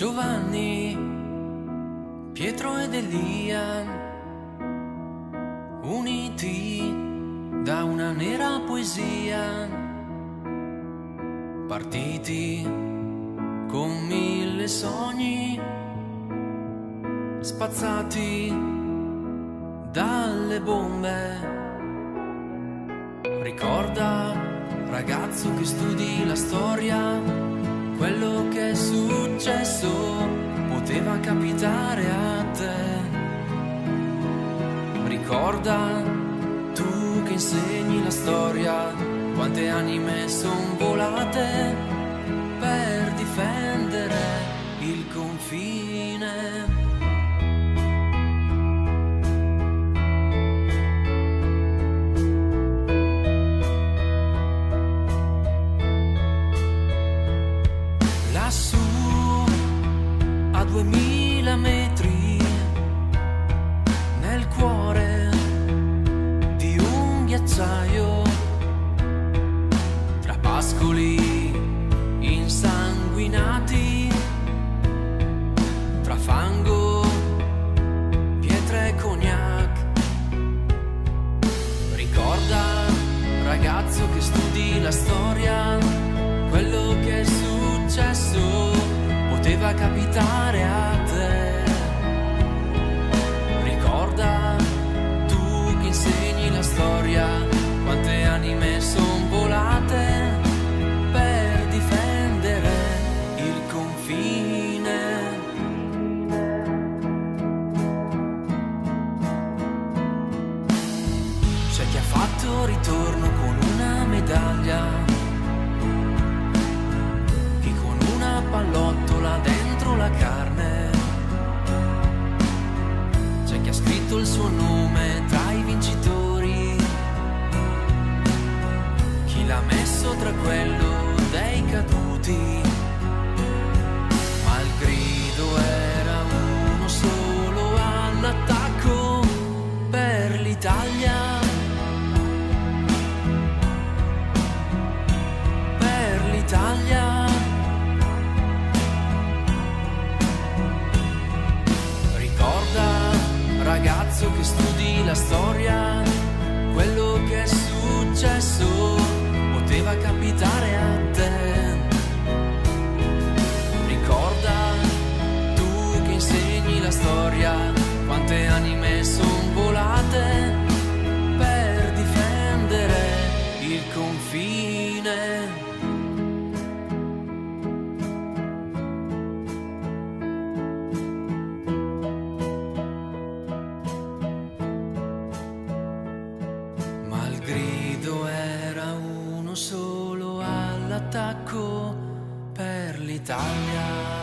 Giovanni, Pietro ed Elia, uniti da una nera poesia, partiti con 1000 sogni, spazzati dalle bombe. Ricorda, ragazzo che studi la storia, quello che è successo poteva capitare a te. Ricorda, tu che insegni la storia, quante anime son volate per difendere il confine. Lassù a 2000 metri, nel cuore di un ghiacciaio, tra pascoli insanguinati, tra fango, pietre e cognac. Ricorda, ragazzo che studi la storia, quello che è successo poteva capitare a te. Ricorda, tu che insegni la storia, quante anime son volate per difendere il confine. C'è chi ha fatto ritorno con una medaglia, chi con una pallottola dentro la carne. C'è chi ha scritto il suo nome tra i vincitori, chi l'ha messo tra quello dei caduti. Ma il grido era uno solo all'attacco per l'Italia, per l'Italia. Ragazzo che studi la storia, quello che è successo poteva capitare a te. Ricorda, tu che insegni la storia, quante anime son volate per difendere il confine. Grido era uno solo all'attacco per l'Italia.